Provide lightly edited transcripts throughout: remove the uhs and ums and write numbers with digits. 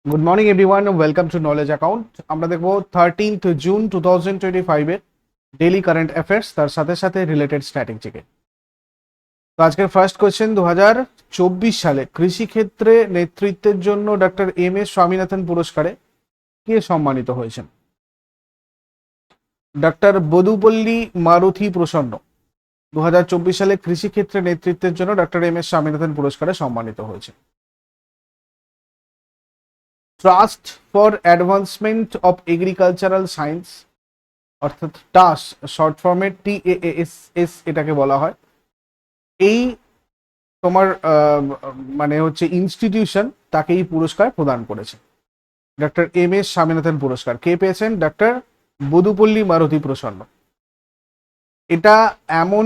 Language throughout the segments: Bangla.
Good morning everyone, welcome to knowledge account. আমরা দেখবো 13th জুন 2025 এর ডেইলি কারেন্ট অ্যাফেয়ার্স, তার সাথে সাথে রিলেটেড স্ট্র্যাটেজিকে। তো আজকের ফার্স্ট কোয়েশ্চেন, 2024 সালে কৃষিক্ষেত্রে নেতৃত্বের জন্য ডক্টর এম এস স্বামীনাথন পুরস্কারে কে সম্মানিত হয়েছেন? ডক্টর বদুপল্লী মারুথি প্রসন্ন 2024 সালে কৃষিক্ষেত্রে নেতৃত্বের জন্য ডক্টর এম এস স্বামীনাথন পুরস্কারে সম্মানিত হয়েছে। Trust for advancement of agricultural science, অর্থাৎ টাস শর্ট ফর্মে TAAS এটাকে বলা হয়, এই তোমার মানে হচ্ছে ইনস্টিটিউশন তাকে এই পুরস্কার প্রদান করেছে। ডক্টর এম এস স্বামীনাথন পুরস্কার কে পেয়েছেন? ডক্টর বদুপল্লী মারুতি প্রসন্ন। এটা এমন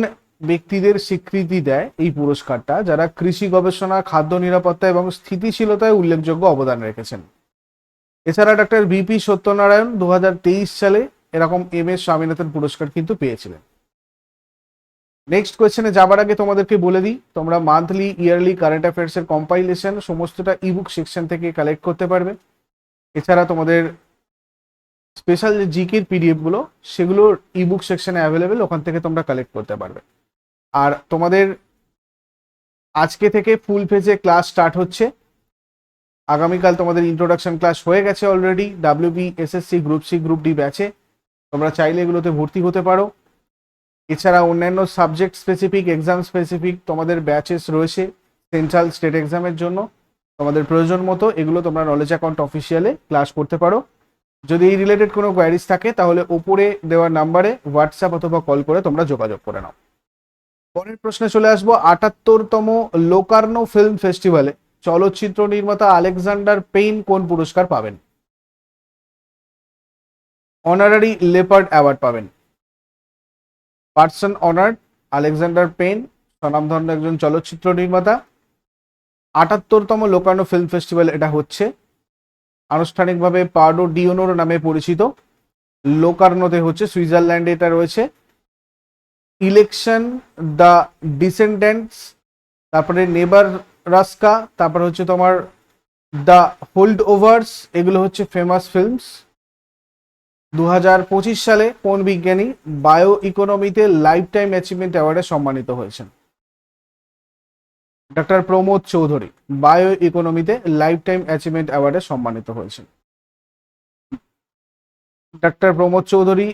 ব্যক্তিদের স্বীকৃতি দেয় এই পুরস্কারটা যারা কৃষি গবেষণা, খাদ্য নিরাপত্তা এবং স্থিতিশীলতায় উল্লেখযোগ্য অবদান রেখেছেন। এছাড়া ডক্টর বিপি সত্যনারায়ণ 2023 সালে এরকম এম এস স্বামীনাথন পুরস্কার কিন্তু পেয়েছিলেন। নেক্সট কোয়েশ্চেনে যাবার আগে তোমাদেরকে বলে দিই, তোমরা মান্থলি, ইয়ারলি কারেন্ট অ্যাফেয়ার্স এর কম্পাইলেশন সমস্তটা ইবুক সেকশন থেকে কালেক্ট করতে পারবে। এছাড়া তোমাদের স্পেশাল যে জিকের পিডিএফ গুলো, সেগুলো ইবুক সেকশনে অ্যাভেলেবেল, ওখান থেকে তোমরা কালেক্ট করতে পারবে। আর তোমাদের আজকে থেকে ফুল ফেজে ক্লাস স্টার্ট হচ্ছে। আগামীকাল তোমাদের ইন্ট্রোডাকশন ক্লাস হয়ে গেছে already WB, SSC, group C, group D ব্যাচে। তোমরা চাইলে এগুলোতে ভর্তি হতে পারো। এছাড়া অন্যান্য সাবজেক্ট স্পেসিফিক, এক্সাম স্পেসিফিক তোমাদের ব্যাচেস রয়েছে সেন্ট্রাল, স্টেট এক্সামের জন্য। তোমাদের প্রয়োজন মতো এগুলো তোমরা নলেজ অ্যাকাউন্ট অফিসিয়ালে ক্লাস করতে পারো। যদি এই রিলেটেড কোনো কোয়ারিজ থাকে তাহলে ওপরে দেওয়ার নাম্বারে হোয়াটসঅ্যাপ অথবা কল করে তোমরা যোগাযোগ করে নাও। পরের প্রশ্নে চলে আসবো। 78তম লোকার্নো ফিল্ম ফেস্টিভ্যালে চলচ্চিত্র নির্মাতা আলেকজান্ডার পেইন কোন পুরস্কার পাবেন? অনারারি লেপার্ড অ্যাওয়ার্ড পাবেন। পার্সন অনার্ড আলেকজান্ডার পেইন, স্বনামধন্য একজন চলচ্চিত্র নির্মাতা। 78তম লোকার্নো ফিল্ম ফেস্টিভ্যাল এটা হচ্ছে, আনুষ্ঠানিকভাবে পার্ডো ডিওনোর নামে পরিচিত। লোকার্নোতে হচ্ছে, সুইজারল্যান্ডে এটা রয়েছে। ইলেকশন, দ্য ডিসেন্ডেন্টস, তারপরে নেবার রাস্কা, তারপরে হচ্ছে তোমার দ্য হোল্ড ওভার্স, এগুলো হচ্ছে ফেমাস ফিল্মস। 2025 সালে কোন বিজ্ঞানী বায়ো ইকোনমিতে লাইফ টাইম অ্যাচিভমেন্ট অ্যাওয়ার্ডে সম্মানিত হয়েছেন? ডক্টর প্রমোদ চৌধুরী বায়ো ইকোনমিতে লাইফ টাইম অ্যাচিভমেন্ট অ্যাওয়ার্ডে সম্মানিত হয়েছেন। ডক্টর প্রমোদ চৌধুরী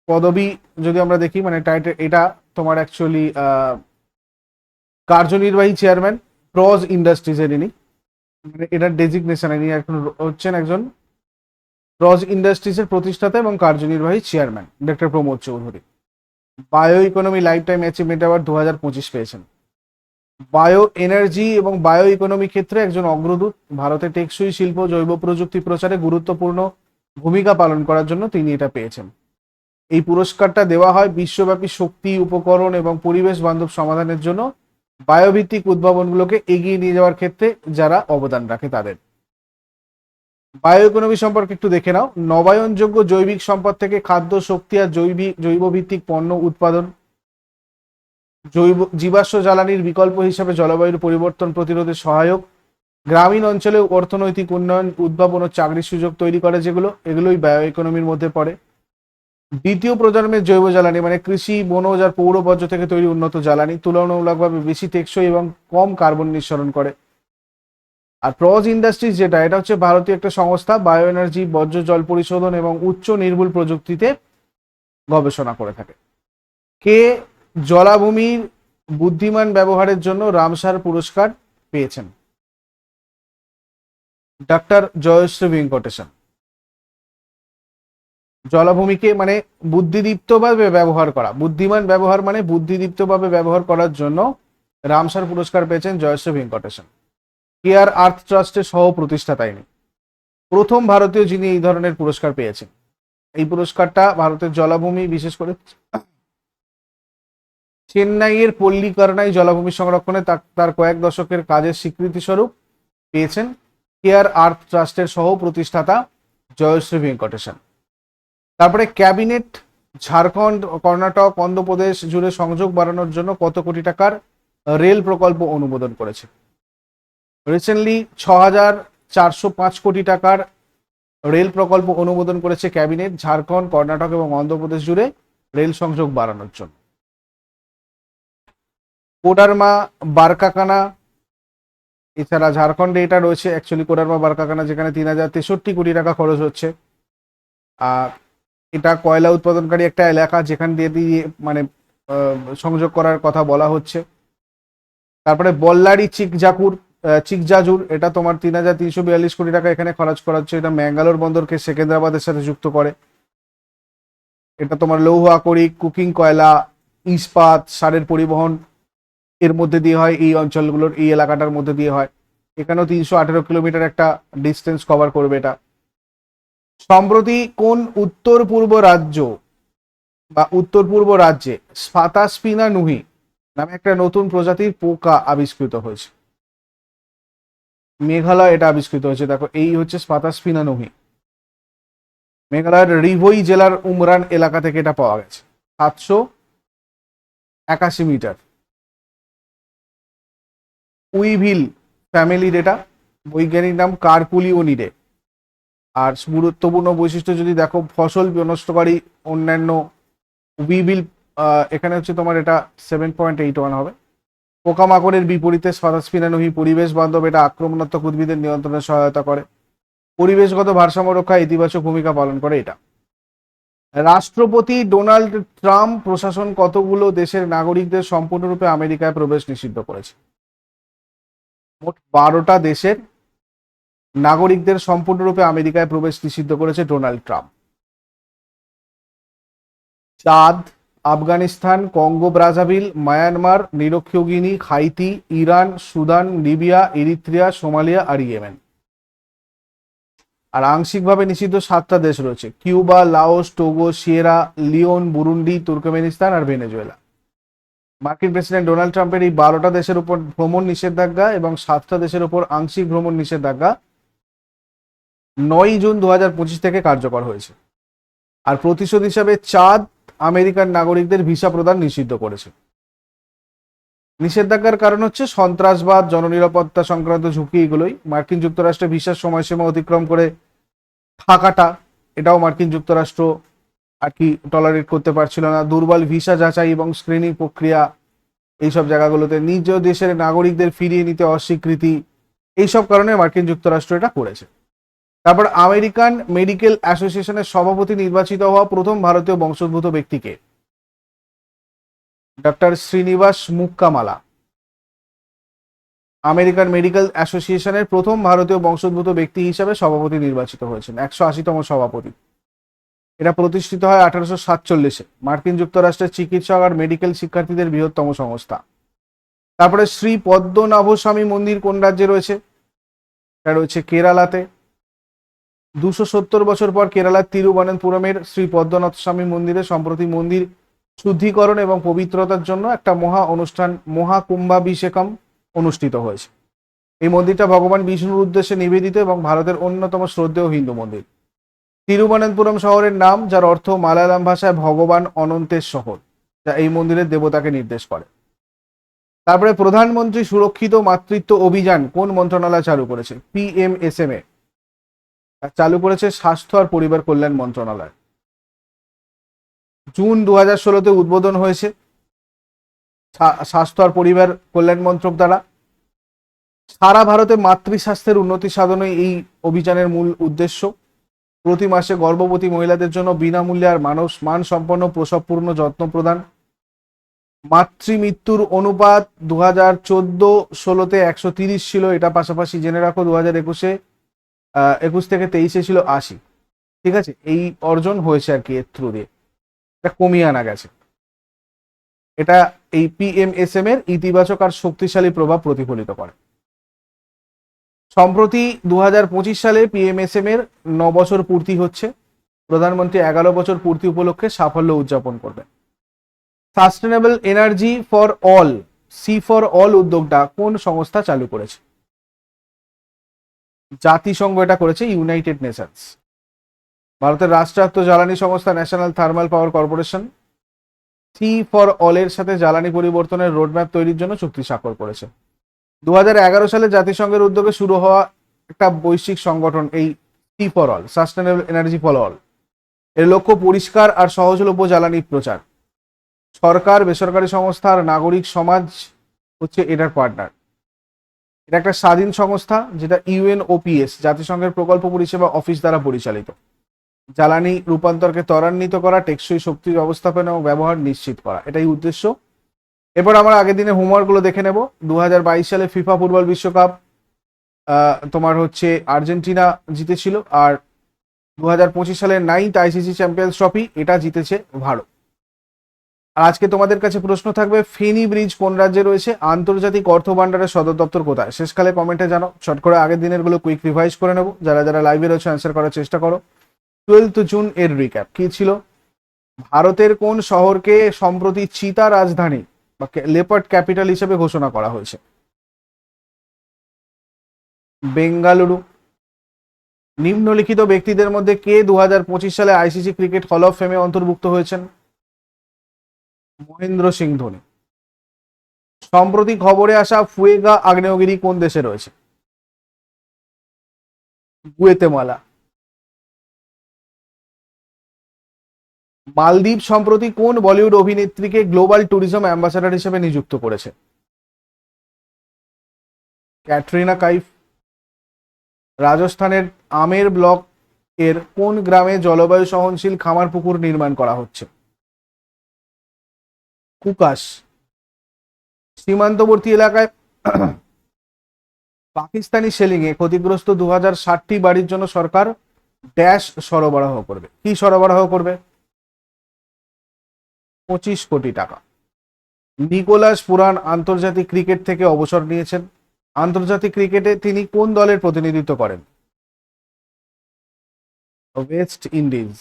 পদবী যদি আমরা দেখি, মানে টাইটেল, এটা তোমার অ্যাকচুয়ালি কার্যনির্বাহী চেয়ারম্যান প্রজ ইন্ডাস্ট্রিজের ইনি, মানে এটার ডেজিগনেশন, ইনি এখন হচ্ছেন একজন প্রজ ইন্ডাস্ট্রিজের প্রতিষ্ঠাতা এবং কার্যনির্বাহী chairman doctor Pramod Chowdhury. Bio economy life time achievement award 2025 পেয়েছেন। বায়ো এনার্জি এবং বায়ো ইকোনমি ক্ষেত্রে একজন অগ্রদূত, ভারতে টেকসই শিল্প, জৈব প্রযুক্তি প্রচারে গুরুত্বপূর্ণ ভূমিকা পালন করার জন্য তিনি এটা পেয়েছেন। এই পুরস্কারটা দেওয়া হয় বিশ্বব্যাপী শক্তি, উপকরণ এবং পরিবেশ বান্ধব সমাধানের জন্য বায়োভিত্তিক উদ্ভাবনগুলোকে এগিয়ে নিয়ে যাওয়ার ক্ষেত্রে যারা অবদান রাখে তাদের। বায়ো ইকোনমি সম্পর্কে একটু দেখে নাও। নবায়নযোগ্য জৈবিক সম্পদ থেকে খাদ্য, শক্তি আর জৈব ভিত্তিক পণ্য উৎপাদন, জীবাশ্ম জ্বালানির বিকল্প হিসাবে জলবায়ুর পরিবর্তন প্রতিরোধে সহায়ক, গ্রামীণ অঞ্চলে অর্থনৈতিক উন্নয়ন, উদ্ভাবন ও চাকরির সুযোগ তৈরি করে যেগুলো, এগুলোই বায়ো ইকোনমির মধ্যে পড়ে। দ্বিতীয় প্রজন্মের জৈব জ্বালানি, মানে কৃষি, বনজ আর পৌর বর্জ্য থেকে তৈরি উন্নত জ্বালানি, তুলনামূলকভাবে বেশি টেকসই এবং কম কার্বন নিঃসরণ করে। আর প্রজ ইন্ডাস্ট্রিজ যেটা, এটা হচ্ছে ভারতীয় একটা সংস্থা, বায়ো এনার্জি, বর্জ্য জল পরিশোধন এবং উচ্চ নির্ভুল প্রযুক্তিতে গবেষণা করে থাকে। কে জলাভূমির বুদ্ধিমান ব্যবহারের জন্য রামসার পুরস্কার পেয়েছেন? ডক্টর জয়শ্রী ভেঙ্কটেশন। জলাভূমিকে মানে বুদ্ধিদীপ্তভাবে ব্যবহার করা, বুদ্ধিমান ব্যবহার মানে বুদ্ধিদীপ্তভাবে ব্যবহার করার জন্য রামসার পুরস্কার পেয়েছেন জয়শ্রী ভেঙ্কটেশন। কেয়ার আর্থ ট্রাস্টের সহ প্রতিষ্ঠাতা ইনি, প্রথম ভারতীয় যিনি এই ধরনের পুরস্কার পেয়েছেন। এই পুরস্কারটা ভারতের জলাভূমি, বিশেষ করে চেন্নাইয়ের পল্লিকরনাই জলাভূমি সংরক্ষণে তার কয়েক দশকের কাজের স্বীকৃতি স্বরূপ পেয়েছেন কেয়ার আর্থ ট্রাস্টের সহ প্রতিষ্ঠাতা জয়শ্রী ভেঙ্কটেশন। তারপরে ক্যাবিনেট ঝাড়খণ্ড, কর্ণাটক, অন্ধ্রপ্রদেশ জুড়ে সংযোগ বাড়ানোর জন্য কত কোটি টাকার রেল প্রকল্প অনুমোদন করেছে? রিসেন্টলি 405 কোটি টাকার রেল প্রকল্প অনুমোদন করেছে ক্যাবিনেট ঝাড়খণ্ড, কর্ণাটক এবং অন্ধ্রপ্রদেশ জুড়ে রেল সংযোগ বাড়ানোর জন্য। কোডারমা বারকাকানা, এছাড়া ঝাড়খণ্ডে এটা রয়েছে অ্যাকচুয়ালি কোডারমা বারকাকানা, যেখানে 3063 কোটি টাকা খরচ হচ্ছে। আর এটা কয়লা উৎপাদনকারী একটা এলাকা, যেখান দিয়ে মানে সংযোগ করার কথা বলা হচ্ছে। তারপরে বল্লারি চিকজাজুর, এটা তোমার 3342 কোটি টাকা এখানে খরচ করা হচ্ছে। এটা ম্যাঙ্গালোর বন্দরকে সেকেন্দ্রাবাদের সাথে যুক্ত করে। এটা তোমার লৌহ আকরিক, কুকিং কয়লা, ইস্পাত, সারের পরিবহন এর মধ্যে দিয়ে হয়, এই অঞ্চলগুলোর এই এলাকাটার মধ্যে দিয়ে হয়। এখানেও 318 কিলোমিটার একটা ডিস্টেন্স কভার করবে এটা। সম্প্রতি কোন উত্তর পূর্ব রাজ্যে স্পাতাস্পিনা নুহি নামে একটা নতুন প্রজাতির পোকা আবিষ্কৃত হয়েছে? মেঘালয় এটা আবিষ্কৃত হয়েছে। দেখো, এই হচ্ছে স্পাতাস্পিনা নুহি। মেঘালয়ের রিভই জেলার উমরান এলাকা থেকে এটা পাওয়া গেছে। 781 মিটার। উইভিল ফ্যামিলির এটা, বৈজ্ঞানিক নাম কার্কুলিওনিডে। আর গুরুত্বপূর্ণ বৈশিষ্ট্য যদি দেখো, ফসল বিনষ্টকারী অন্যান্য উইভিল, এখানে হচ্ছে তোমার এটা 7.81 হবে। পোকামাকড়ের বিপরীতে স্পাতাস্পিনা নুহি পরিবেশ বান্ধব, এটা আক্রমণাত্মক উদ্ভিদের নিয়ন্ত্রণে সহায়তা করে, পরিবেশগত ভারসাম্য রক্ষায় ইতিবাচক ভূমিকা পালন করে এটা। রাষ্ট্রপতি ডোনাল্ড ট্রাম্প প্রশাসন কতগুলো দেশের নাগরিকদের সম্পূর্ণরূপে আমেরিকায় প্রবেশ নিষিদ্ধ করেছে? মোট 12টা দেশের নাগরিকদের সম্পূর্ণরূপে আমেরিকায় প্রবেশ নিষিদ্ধ করেছে ডোনাল্ড ট্রাম্প। চাঁদ, আফগানিস্তান, কঙ্গো ব্রাজাভিল, মায়ানমার, নিরক্ষীয় Guinea, Haiti, Iran, Sudan, Libya, Eritrea, Somalia আর ইয়েমেন। আর আংশিকভাবে নিষিদ্ধ 7টা দেশ রয়েছে: Cuba, Laos, Togo, Sierra Leone, Burundi, Turkmenistan আর ভেনেজুয়েলা। মার্কিন প্রেসিডেন্ট ডোনাল্ড ট্রাম্পের এই 12টা দেশের উপর ভ্রমণ নিষেধাজ্ঞা এবং 7টা দেশের উপর আংশিক ভ্রমণ নিষেধাজ্ঞা 9 জুন 2025 থেকে কার্যকর হয়েছে। আর প্রতিশোধ হিসাবে চাঁদ আমেরিকান নাগরিকদের ভিসা প্রদান নিষিদ্ধ করেছে। নিষেধাজ্ঞার কারণ হচ্ছে সন্ত্রাসবাদ, জননিরাপত্তা সংক্রান্ত ঝুঁকি, এগুলোই। মার্কিন যুক্তরাষ্ট্রে ভিসার সময়সীমা অতিক্রম করে থাকাটা, এটাও মার্কিন যুক্তরাষ্ট্র আর কি টলারেট করতে পারছিল না। দুর্বল ভিসা যাচাই এবং স্ক্রিনিং প্রক্রিয়া, এইসব জায়গাগুলোতে নিজ দেশের নাগরিকদের ফিরিয়ে নিতে অস্বীকৃতি, এইসব কারণে মার্কিন যুক্তরাষ্ট্র এটা করেছে। তারপর আমেরিকান মেডিকেল অ্যাসোসিয়েশনের সভাপতি নির্বাচিত হওয়া প্রথম ভারতীয় বংশোদ্ভূত ব্যক্তিকে? ডক্টর শ্রীনিবাস মুক্কামালা। আমেরিকান মেডিকেল অ্যাসোসিয়েশনের প্রথম ভারতীয় বংশোদ্ভূত ব্যক্তি হিসাবে সভাপতি নির্বাচিত হয়েছেন, 180তম সভাপতি। এটা প্রতিষ্ঠিত হয় 1847-এ। মার্কিন যুক্তরাষ্ট্রের চিকিৎসক আর মেডিকেল শিক্ষার্থীদের বৃহত্তম সংস্থা। তারপরে শ্রী পদ্মনাভস্বামী মন্দির কোন রাজ্যে রয়েছে? এটা রয়েছে কেরালাতে। 270 বছর পর কেরালার তিরুবনন্তপুরমের শ্রী পদ্মনাথ স্বামী মন্দিরে সম্প্রতি মন্দির শুদ্ধিকরণ এবং পবিত্রতার জন্য একটা মহাকুম্ভাভিষেকম অনুষ্ঠিত হয়েছে। এই মন্দিরটা ভগবান বিষ্ণুর উদ্দেশ্যে নিবেদিত এবং ভারতের অন্যতম শ্রদ্ধেয় হিন্দু মন্দির। তিরুবনন্তপুরম শহরের নাম, যার অর্থ মালায়ালাম ভাষায় ভগবান অনন্তের শহর, যা এই মন্দিরের দেবতাকে নির্দেশ করে। তারপরে প্রধানমন্ত্রী সুরক্ষিত মাতৃত্ব অভিযান কোন মন্ত্রণালয় চালু করেছে? PMSMA চালু করেছে স্বাস্থ্য আর পরিবার কল্যাণ মন্ত্রণালয়। জুন 2016-তে উদ্বোধন হয়েছে স্বাস্থ্য আর পরিবার কল্যাণ মন্ত্রক দ্বারা। সারা ভারতে মাতৃস্বাস্থ্যের উন্নতি সাধনই এই অভিযানের মূল উদ্দেশ্য। প্রতি মাসে গর্ভবতী মহিলাদের জন্য বিনামূল্যে আর মানসম্পন্ন প্রসবপূর্ণ যত্ন প্রদান। মাতৃমৃত্যুর অনুপাত 2014-16-তে 130 ছিল, এটা পাশাপাশি জেনে রাখো 2021 থেকে 23-এ ছিল 80। ঠিক আছে, এই অর্জন হয়েছে আর কি এর থ্রু দিয়ে, এটা কমিয়ে আনা গেছে। এটা এই PMSM এর ইতিবাচক আর শক্তিশালী প্রভাব প্রতিফলিত করে। সম্প্রতি 2025 সালে PMSM এর 9 বছর পূর্তি হচ্ছে। প্রধানমন্ত্রী 11 বছর পূর্তি উপলক্ষে সাফল্য উদযাপন করবেন। Sustainable energy for all, C4ALL উদ্যোগটা কোন সংস্থা চালু করেছে? জাতিসংঘ এটা করেছে, ইউনাইটেড নেশনস। ভারতের রাষ্ট্রায়ত্ত জ্বালানি সংস্থা national thermal power corporation C4ALL এর সাথে জ্বালানি পরিবর্তনের রোডম্যাপ তৈরির জন্য চুক্তি স্বাক্ষর করেছে। 2011 সালে জাতিসংঘের উদ্যোগে শুরু হওয়া একটা বৈশ্বিক সংগঠন, এই T for all, sustainable energy for all, এর লক্ষ্য পরিষ্কার আর সহজলভ্য জ্বালানি প্রচার। সরকার, বেসরকারি সংস্থা আর নাগরিক সমাজ হচ্ছে এটার পার্টনার। এটা একটা স্বাধীন সংস্থা যেটা ইউএনওপিএস, জাতিসংঘের প্রকল্প পরিষেবা অফিস দ্বারা পরিচালিত। জ্বালানি রূপান্তরকে ত্বরান্বিত করা, টেকসই শক্তি ব্যবস্থাপনা এবং ব্যবহার নিশ্চিত করা, এটাই উদ্দেশ্য। এবার আমরা আগের দিনে হোমওয়ার্ক গুলো দেখে নেব। 2022 সালে ফিফা ফুটবল বিশ্বকাপ তোমার হচ্ছে আর্জেন্টিনা জিতেছিল, আর 2025 সালের 9th আইসিসি চ্যাম্পিয়ন্স ট্রফি এটা জিতেছে ভারত। আর আজকে তোমাদের কাছে প্রশ্ন থাকবে, ফেনী ব্রিজ কোন রাজ্যে রয়েছে? আন্তর্জাতিক অর্থ ভান্ডারের সদর দপ্তর কোথায়? শেষকালে কমেন্টে জানাও। শর্ট করে আগের দিনের গুলো কুইক রিভাইজ করে নেব। যারা যারা লাইভে রয়েছে অ্যান্সার করার চেষ্টা করো। 12th জুন এর রিক্যাপ কি ছিল? ভারতের কোন শহরকে সম্প্রতি চিতা রাজধানী বা লেপার্ড ক্যাপিটাল হিসেবে ঘোষণা করা হয়েছে? বেঙ্গালুরু। নিম্নলিখিত ব্যক্তিদের মধ্যে কে 2025 সালে আইসিসি ক্রিকেট হল অফ ফেমে অন্তর্ভুক্ত হয়েছেন? মহেন্দ্র সিং ধোনি। সম্প্রতি খবরে আসা ফুয়েগা আগ্নেয়গিরি কোন দেশে রয়েছে? গুয়েতেমালা। মালদ্বীপ সম্প্রতি কোন বলিউড অভিনেত্রীকে গ্লোবাল ট্যুরিজম অ্যাম্বাসাডার হিসেবে নিযুক্ত করেছে? ক্যাটরিনা কাইফ। রাজস্থানের আমের ব্লক এর কোন গ্রামে জলবায়ু সহনশীল খামার পুকুর নির্মাণ করা হচ্ছে? কুকাস। সীমান্তবর্তী এলাকায় পাকিস্তানি শেলিং এ ক্ষতিগ্রস্ত 2060টি বাড়ির জন্য সরকার ড্যাশ সরবরাহ করবে। কি সরবরাহ করবে? 25 কোটি টাকা। নিকোলাস পুরান আন্তর্জাতিক ক্রিকেট থেকে অবসর নিয়েছেন। আন্তর্জাতিক ক্রিকেটে তিনি কোন দলের প্রতিনিধিত্ব করেন? West Indies.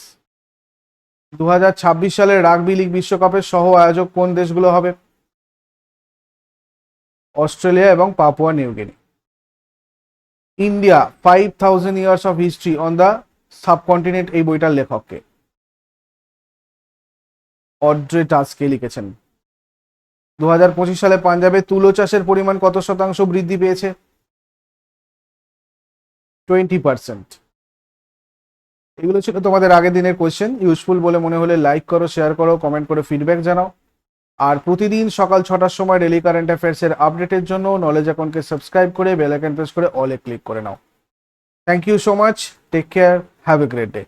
2026 সালের রাগবি লিগ বিশ্বকাপের সহ আয়োজক কোন দেশগুলো হবে? অস্ট্রেলিয়া এবং Papua New Guinea. India 5000 years of history on the subcontinent, এই বইটার লেখককে? অড্রে টাস্কে লিখেছেন। 2025 সালে পাঞ্জাবে তুলো চাষের পরিমাণ কত শতাংশ বৃদ্ধি পেয়েছে? 20%। এগুলো ছিল তোমাদের আগের দিনের কোয়েশ্চেন। ইউজফুল বলে মনে হলে লাইক করো, শেয়ার করো, কমেন্ট করে ফিডব্যাক জানাও। আর প্রতিদিন সকাল 6টার সময় ডেলি কারেন্ট অ্যাফেয়ার্স এর আপডেটের জন্য নলেজ অ্যাকাউন্টকে সাবস্ক্রাইব করে বেল আইকন প্রেস করে অলে ক্লিক করে নাও। Thank you so much, take care, have a great day.